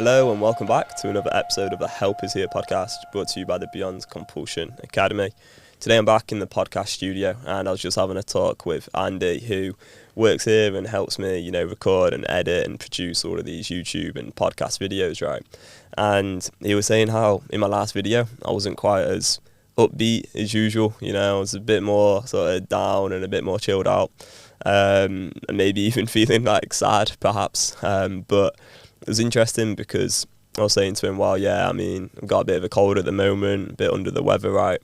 Hello and welcome back to another episode of the Help Is Here podcast, brought to you by the Beyond Compulsion Academy. Today I'm back in the podcast studio and I was just having a talk with Andy, who works here and helps me, record and edit and produce all of these YouTube and podcast videos, right? And he was saying how in my last video I wasn't quite as upbeat as usual, I was a bit more sort of down and a bit more chilled out, and maybe even feeling like sad perhaps, but it was interesting because I was saying to him, well, I've got a bit of a cold at the moment, a bit under the weather, right?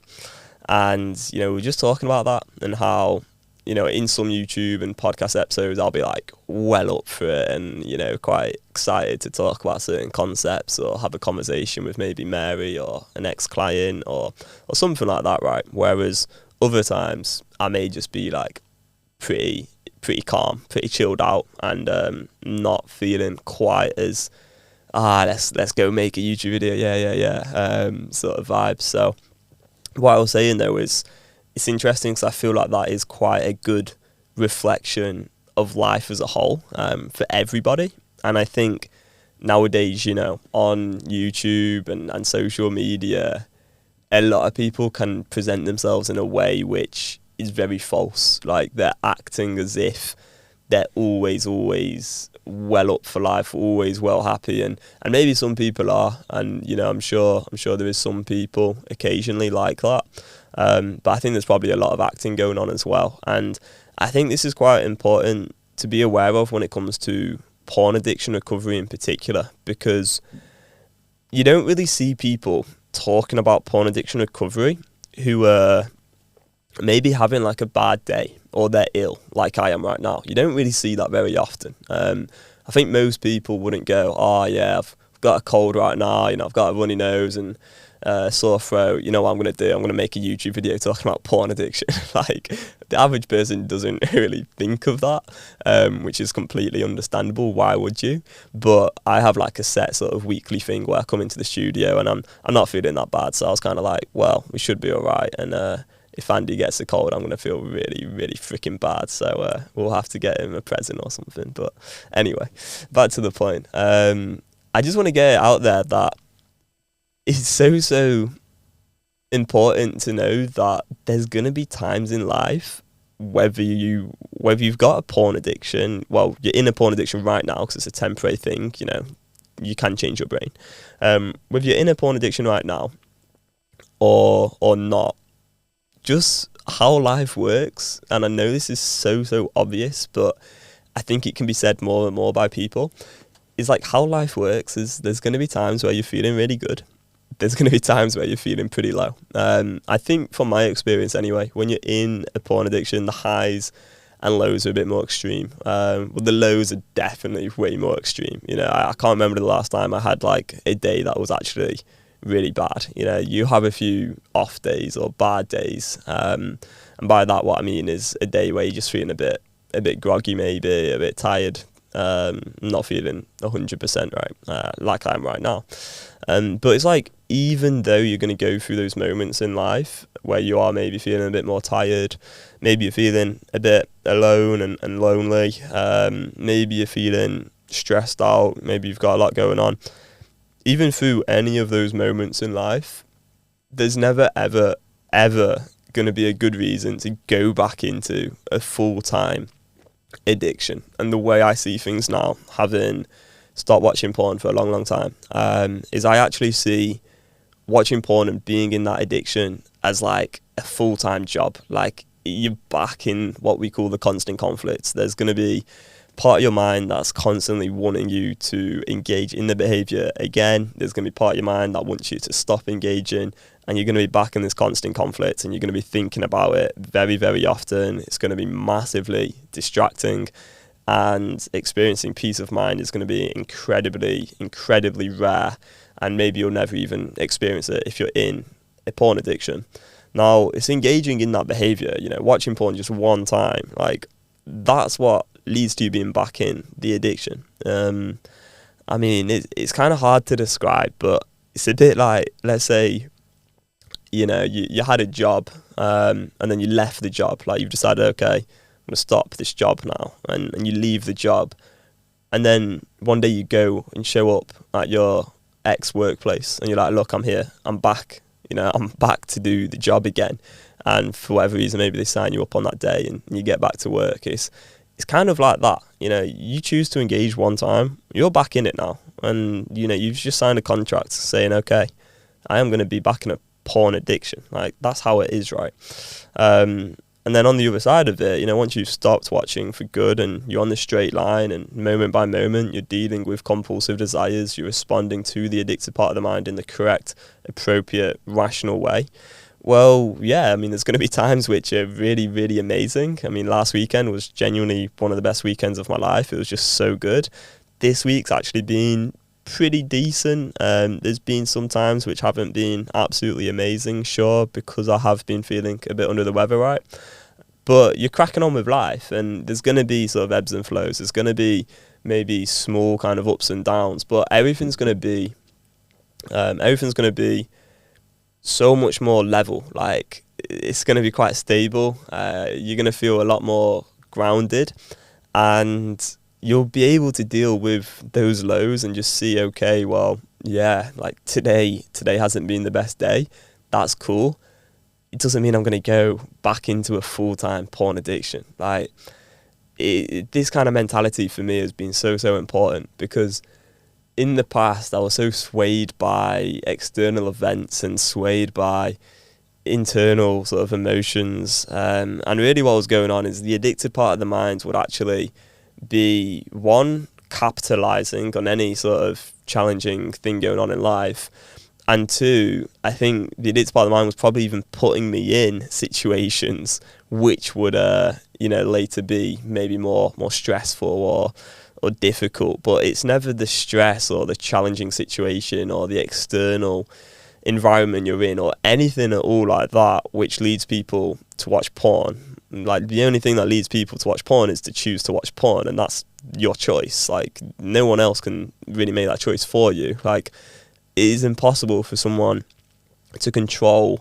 And, we were just talking about that and how, in some YouTube and podcast episodes, I'll be like well up for it and, quite excited to talk about certain concepts or have a conversation with maybe Mary or an ex-client or something like that, right? Whereas other times I may just be like pretty calm, pretty chilled out, and not feeling quite as let's go make a YouTube video, sort of vibe. So what I was saying though is it's interesting because I feel like that is quite a good reflection of life as a whole, for everybody. And I think nowadays, on YouTube and social media, a lot of people can present themselves in a way which is very false. Like they're acting as if they're always well up for life, always well happy, and maybe some people are, and I'm sure there is some people occasionally like that, but I think there's probably a lot of acting going on as well. And I think this is quite important to be aware of when it comes to porn addiction recovery in particular, because you don't really see people talking about porn addiction recovery who are maybe having like a bad day or they're ill, like I am right now. You don't really see that very often. I think most people wouldn't go, I've got a cold right now, I've got a runny nose and sore throat. You know what I'm going to do? I'm going to make a YouTube video talking about porn addiction. Like, the average person doesn't really think of that, which is completely understandable. Why would you? But I have like a set sort of weekly thing where I come into the studio and I'm not feeling that bad. So I was kind of like, well, we should be all right. And if Andy gets a cold, I'm going to feel really, really freaking bad. So we'll have to get him a present or something. But anyway, back to the point. I just want to get it out there that it's so important to know that there's going to be times in life, whether you've got a porn addiction, well, you're in a porn addiction right now because it's a temporary thing, you can change your brain. Whether you're in a porn addiction right now or not, just how life works, and I know this is so obvious, but I think it can be said more and more by people, is like how life works is there's going to be times where you're feeling really good. There's going to be times where you're feeling pretty low. I think from my experience anyway, when you're in a porn addiction, the highs and lows are a bit more extreme. Well, the lows are definitely way more extreme. I can't remember the last time I had like a day that was actually really bad. You have a few off days or bad days, and by that what I mean is a day where you're just feeling a bit groggy, maybe a bit tired, not feeling 100% right, like I am right now. But it's like, even though you're going to go through those moments in life where you are maybe feeling a bit more tired, maybe you're feeling a bit alone and lonely, maybe you're feeling stressed out, maybe you've got a lot going on, even through any of those moments in life, there's never, ever going to be a good reason to go back into a full-time addiction. And the way I see things now, having stopped watching porn for a long time, is I actually see watching porn and being in that addiction as like a full-time job. Like, you're back in what we call the constant conflicts. There's going to be part of your mind that's constantly wanting you to engage in the behaviour again. There's going to be part of your mind that wants you to stop engaging, and you're going to be back in this constant conflict, and you're going to be thinking about it very, very often. It's going to be massively distracting, and experiencing peace of mind is going to be incredibly rare, and maybe you'll never even experience it if you're in a porn addiction. Now, it's engaging in that behaviour, watching porn just one time, like, that's what leads to you being back in the addiction. It's kind of hard to describe, but it's a bit like, let's say, you had a job, and then you left the job. Like, you've decided, okay, I'm going to stop this job now, and you leave the job, And then one day you go and show up at your ex-workplace and you're like, look, I'm here, I'm back, I'm back to do the job again. And for whatever reason, maybe they sign you up on that day and you get back to work. It's kind of like that. You choose to engage one time, you're back in it now. And, you've just signed a contract saying, okay, I am going to be back in a porn addiction. Like, that's how it is, right? And then on the other side of it, once you've stopped watching for good and you're on the straight line and moment by moment you're dealing with compulsive desires, you're responding to the addictive part of the mind in the correct, appropriate, rational way. Well, yeah, there's going to be times which are really, really amazing. Last weekend was genuinely one of the best weekends of my life. It was just so good. This week's actually been pretty decent. There's been some times which haven't been absolutely amazing, sure, because I have been feeling a bit under the weather, right? But you're cracking on with life, and there's going to be sort of ebbs and flows. There's going to be maybe small kind of ups and downs, but everything's going to be so much more level. Like, it's going to be quite stable. You're going to feel a lot more grounded, and you'll be able to deal with those lows and just see, okay, well, yeah, like today hasn't been the best day. That's cool. It doesn't mean I'm going to go back into a full-time porn addiction. Like, this kind of mentality for me has been so important, because in the past I was so swayed by external events and swayed by internal sort of emotions. And really what was going on is the addictive part of the mind would actually be, one, capitalizing on any sort of challenging thing going on in life, and two, I think the addictive part of the mind was probably even putting me in situations which would later be maybe more stressful or difficult. But it's never the stress or the challenging situation or the external environment you're in or anything at all like that which leads people to watch porn. Like, the only thing that leads people to watch porn is to choose to watch porn, and that's your choice. Like, no one else can really make that choice for you. Like, it is impossible for someone to control,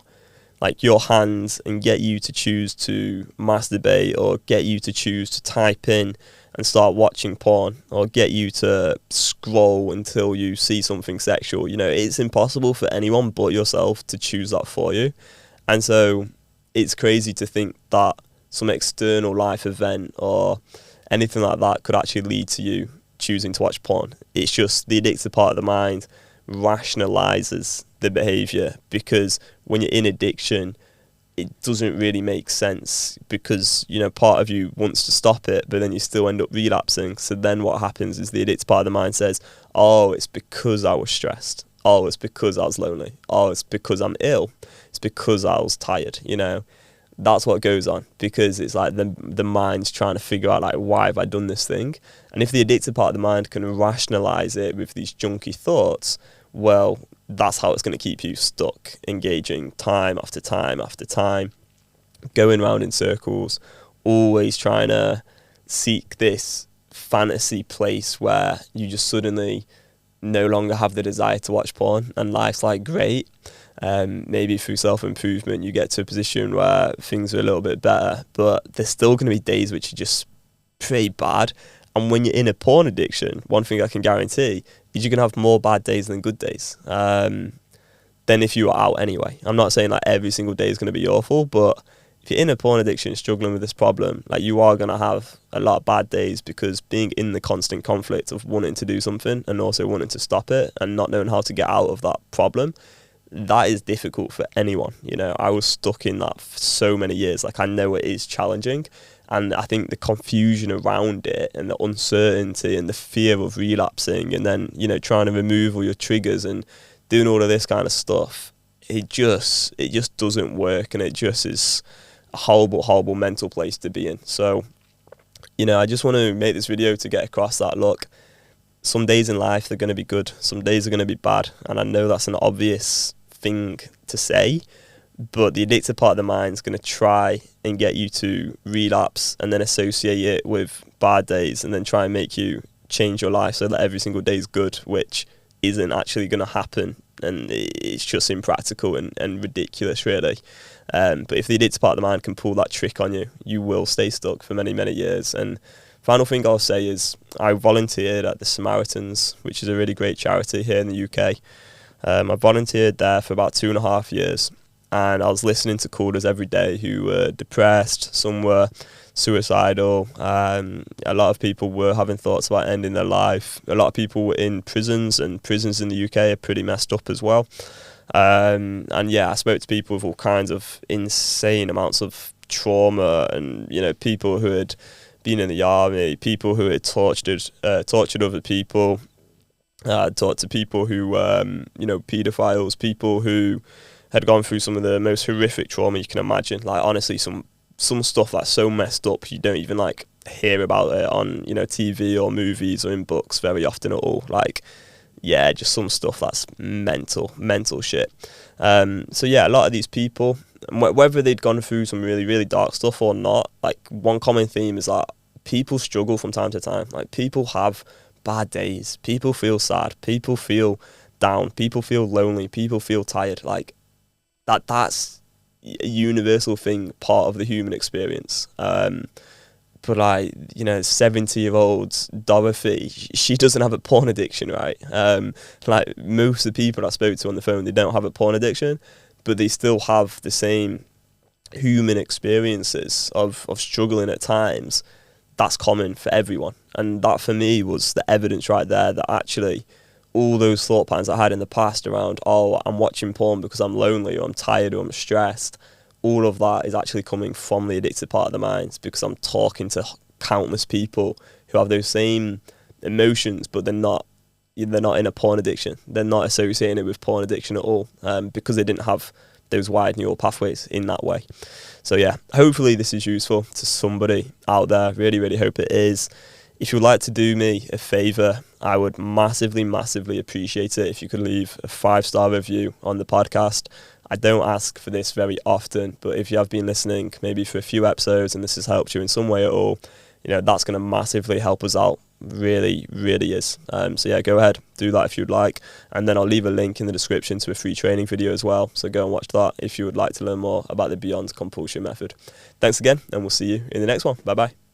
like, your hands and get you to choose to masturbate, or get you to choose to type in and start watching porn, or get you to scroll until you see something sexual. It's impossible for anyone but yourself to choose that for you. And so it's crazy to think that some external life event or anything like that could actually lead to you choosing to watch porn. It's just the addictive part of the mind rationalizes the behavior, because when you're in addiction, it doesn't really make sense, because part of you wants to stop it, but then you still end up relapsing. So then what happens is the addictive part of the mind says, oh, it's because I was stressed, oh, it's because I was lonely, oh, it's because I'm ill, it's because I was tired. That's what goes on, because it's like the mind's trying to figure out, like, why have I done this thing? And if the addictive part of the mind can rationalize it with these junky thoughts, well, that's how it's going to keep you stuck, engaging time after time after time, going round in circles, always trying to seek this fantasy place where you just suddenly no longer have the desire to watch porn, and life's like great. Maybe through self-improvement you get to a position where things are a little bit better, but there's still going to be days which are just pretty bad. And when you're in a porn addiction, one thing I can guarantee is you're going to have more bad days than good days, than if you were out anyway. I'm not saying like every single day is going to be awful, but if you're in a porn addiction struggling with this problem, like, you are going to have a lot of bad days, because being in the constant conflict of wanting to do something and also wanting to stop it and not knowing how to get out of that problem, that is difficult for anyone. I was stuck in that for so many years. Like, I know it is challenging, and I think the confusion around it and the uncertainty and the fear of relapsing, and then trying to remove all your triggers and doing all of this kind of stuff, it just doesn't work, and it just is a horrible mental place to be in. So I just want to make this video to get across that, look, some days in life they're going to be good, some days are going to be bad, and I know that's an obvious thing to say, but the addictive part of the mind is going to try and get you to relapse and then associate it with bad days, and then try and make you change your life so that every single day is good, which isn't actually going to happen, and it's just impractical and ridiculous, really. But if the addictive part of the mind can pull that trick on you, you will stay stuck for many years. And Final thing I'll say is I volunteered at the Samaritans, which is a really great charity here in the UK. I volunteered there for about 2.5 years, and I was listening to callers every day who were depressed, some were suicidal, a lot of people were having thoughts about ending their life, a lot of people were in prisons, and prisons in the UK are pretty messed up as well. And yeah, I spoke to people with all kinds of insane amounts of trauma, and people who had been in the army, people who had tortured other people. Talked to people who paedophiles, people who had gone through some of the most horrific trauma you can imagine. Like, honestly, some stuff that's so messed up you don't even like hear about it on TV or movies or in books very often at all. Like, yeah, just some stuff that's mental shit. So yeah, a lot of these people, whether they'd gone through some really, really dark stuff or not, like, one common theme is that people struggle from time to time. Like, people have bad days, people feel sad, people feel down, people feel lonely, people feel tired. Like, that's a universal thing, part of the human experience. But like, 70-year-old Dorothy, she doesn't have a porn addiction, right? Like, most of the people I spoke to on the phone, they don't have a porn addiction, but they still have the same human experiences of struggling at times. That's common for everyone. And that, for me, was the evidence right there that actually all those thought patterns I had in the past around, oh, I'm watching porn because I'm lonely or I'm tired or I'm stressed, all of that is actually coming from the addicted part of the mind, because I'm talking to countless people who have those same emotions, but they're not in a porn addiction. They're not associating it with porn addiction at all, because they didn't have those wide neural pathways in that way. So yeah, hopefully this is useful to somebody out there. Really, really hope it is. If you would like to do me a favour, I would massively, massively appreciate it if you could leave a 5-star review on the podcast. I don't ask for this very often, but if you have been listening maybe for a few episodes and this has helped you in some way at all, that's going to massively help us out. Really, really is. So yeah, go ahead, do that if you'd like, and then I'll leave a link in the description to a free training video as well, so go and watch that if you would like to learn more about the Beyond Compulsion method. Thanks again, and we'll see you in the next one. Bye bye.